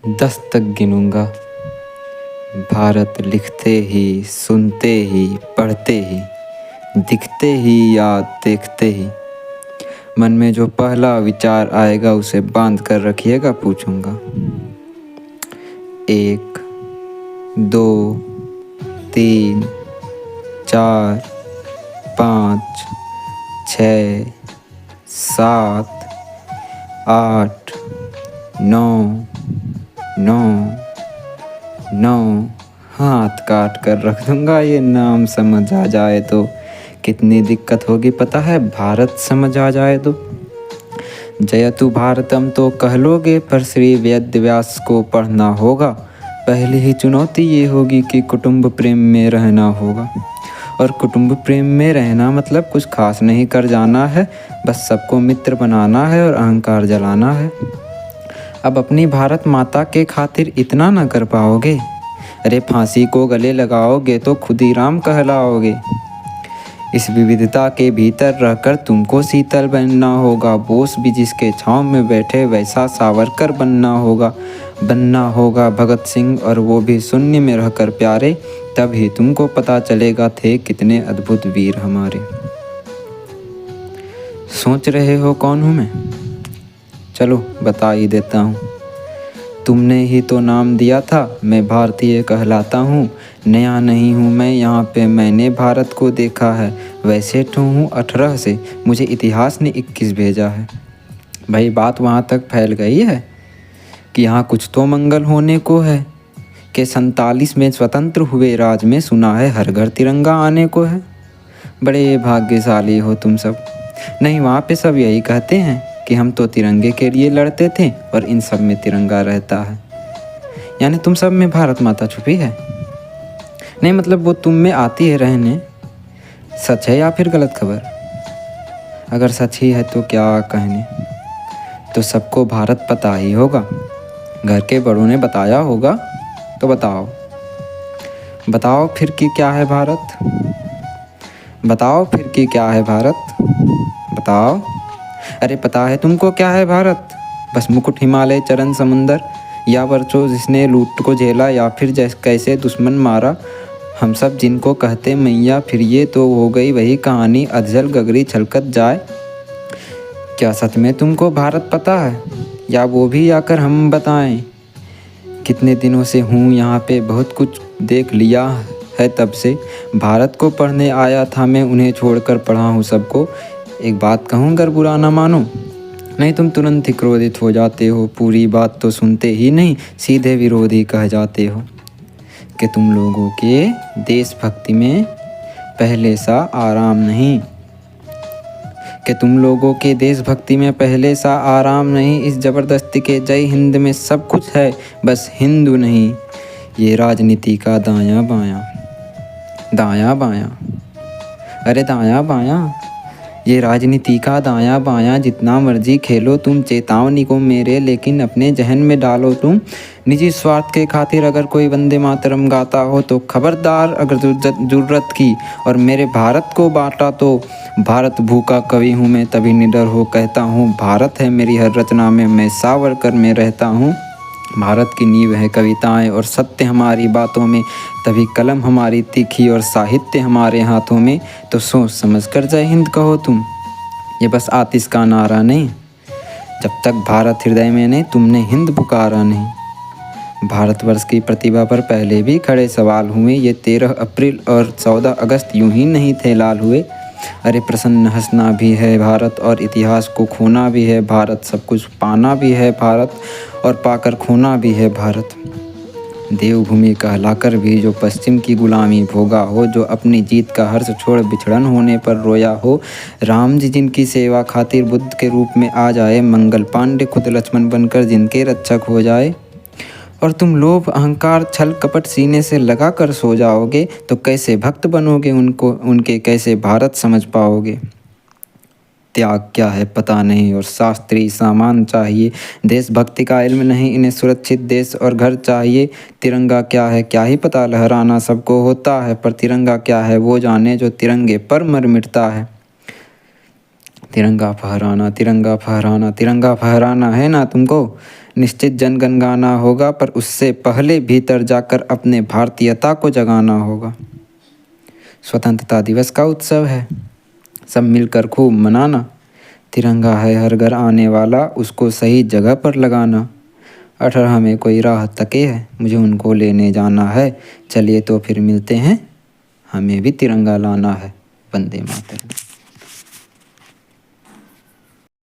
10 तक गिनूंगा। भारत लिखते ही, सुनते ही, पढ़ते ही, दिखते ही या देखते ही, मन में जो पहला विचार आएगा उसे बांध कर रखिएगा, पूछूंगा। 1, 2, 3, 4, 5, 6, 7, 8, 9, 9 हाथ काट कर रख दूंगा। ये नाम समझ आ जाए तो कितनी दिक्कत होगी पता है, भारत समझ आ जाए तो। जयतु भारतम तो कह लोगे, पर श्री वेद व्यास को पढ़ना होगा। पहली ही चुनौती ये होगी कि कुटुंब प्रेम में रहना होगा। और कुटुंब प्रेम में रहना मतलब कुछ खास नहीं कर जाना है, बस सबको मित्र बनाना है और अहंकार जलाना है। अब अपनी भारत माता के खातिर इतना ना कर पाओगे? अरे फांसी को गले लगाओगे तो खुद ही राम कहलाओगे। इस विविधता के भीतर रहकर तुमको शीतल बनना होगा। बोस भी जिसके छांव में बैठे वैसा सावरकर बनना होगा भगत सिंह, और वो भी शून्य में रहकर प्यारे। तभी तुमको पता चलेगा थे कितने अद्भुत वीर हमारे। सोच रहे हो कौन हूँ मैं? चलो बता ही देता हूँ। तुमने ही तो नाम दिया था, मैं भारतीय कहलाता हूँ। नया नहीं हूँ मैं यहाँ पे, मैंने भारत को देखा है। वैसे तो हूँ 18 से, मुझे इतिहास ने 21 भेजा है। भाई बात वहाँ तक फैल गई है कि यहाँ कुछ तो मंगल होने को है, कि 47 में स्वतंत्र हुए राज में सुना है हर घर तिरंगा आने को है। बड़े भाग्यशाली हो तुम सब। नहीं, वहाँ पे सब यही कहते हैं कि हम तो तिरंगे के लिए लड़ते थे और इन सब में तिरंगा रहता है। यानी तुम सब में भारत माता छुपी है। नहीं मतलब वो तुम में आती है रहने। सच है या फिर गलत खबर? अगर सच ही है तो क्या कहने, तो सबको भारत पता ही होगा। घर के बड़ों ने बताया होगा। तो बताओ फिर कि क्या है भारत? बताओ फिर कि क्या है भारत? बताओ। अरे पता है तुमको क्या है भारत? बस मुकुट, हिमालय, चरण, समुंदर, या वर्षों जिसने लूट को झेला, या फिर कैसे दुश्मन मारा हम सब जिनको कहते मैया। फिर ये तो हो गई वही कहानी, अधजल गगरी छलकत जाए। क्या सच में तुमको भारत पता है, या वो भी आकर हम बताएं? कितने दिनों से हूँ यहाँ पे, बहुत कुछ देख लिया है तब से। भारत को पढ़ने आया था मैं, उन्हें छोड़कर पढ़ा हूँ सबको। एक बात कहूँ अगर बुरा ना मानो, नहीं तुम तुरंत ही क्रोधित हो जाते हो। पूरी बात तो सुनते ही नहीं, सीधे विरोधी कह जाते हो। कि तुम लोगों के देशभक्ति में पहले सा आराम नहीं, कि तुम लोगों के देशभक्ति में पहले सा आराम नहीं। इस ज़बरदस्ती के जय हिंद में सब कुछ है, बस हिंदू नहीं। ये राजनीति का दायां बायां, दायां बायां, अरे दायां बायां, ये राजनीति का दायां बायां। जितना मर्जी खेलो तुम चेतावनी को मेरे, लेकिन अपने जहन में डालो तुम। निजी स्वार्थ के खातिर अगर कोई वंदे मातरम गाता हो तो खबरदार। अगर जरूरत की और मेरे भारत को बांटा तो भारत भूखा कवि हूँ मैं, तभी निडर हो कहता हूँ भारत है मेरी हर रचना में, मैं सावरकर में रहता हूँ। भारत की नींव है कविताएं और सत्य हमारी बातों में, तभी कलम हमारी तीखी और साहित्य हमारे हाथों में। तो सोच समझ कर जय हिंद कहो तुम, ये बस आतिश का नारा नहीं। जब तक भारत हृदय में नहीं, तुमने हिंद पुकारा नहीं। भारतवर्ष की प्रतिभा पर पहले भी खड़े सवाल हुए। ये 13 अप्रैल और 14 अगस्त यूं ही नहीं थे लाल हुए। अरे प्रसन्न हंसना भी है भारत, और इतिहास को खोना भी है भारत। सब कुछ पाना भी है भारत, और पाकर खोना भी है भारत। देवभूमि कहलाकर भी जो पश्चिम की गुलामी भोगा हो, जो अपनी जीत का हर्ष छोड़ बिछड़न होने पर रोया हो। राम जी जिनकी सेवा खातिर बुद्ध के रूप में आ जाए, मंगल पांडे खुद लक्ष्मण बनकर जिनके रक्षक हो जाए। और तुम लोभ, अहंकार, छल कपट सीने से लगा कर सो जाओगे, तो कैसे भक्त बनोगे उनके कैसे भारत समझ पाओगे? त्याग क्या है पता नहीं, और शास्त्रीय सामान चाहिए। देशभक्ति का इल्म नहीं, इन्हें सुरक्षित देश और घर चाहिए। तिरंगा क्या है क्या ही पता, लहराना सबको होता है, पर तिरंगा क्या है वो जाने जो तिरंगे पर मर मिटता है। तिरंगा फहराना, तिरंगा फहराना, तिरंगा फहराना है ना तुमको? निश्चित जनगण गाना होगा, पर उससे पहले भीतर जाकर अपने भारतीयता को जगाना होगा। स्वतंत्रता दिवस का उत्सव है, सब मिलकर खूब मनाना। तिरंगा है हर घर आने वाला, उसको सही जगह पर लगाना। 18 में कोई राह तके है, मुझे उनको लेने जाना है। चलिए तो फिर मिलते हैं, हमें भी तिरंगा लाना है। वंदे मातरम।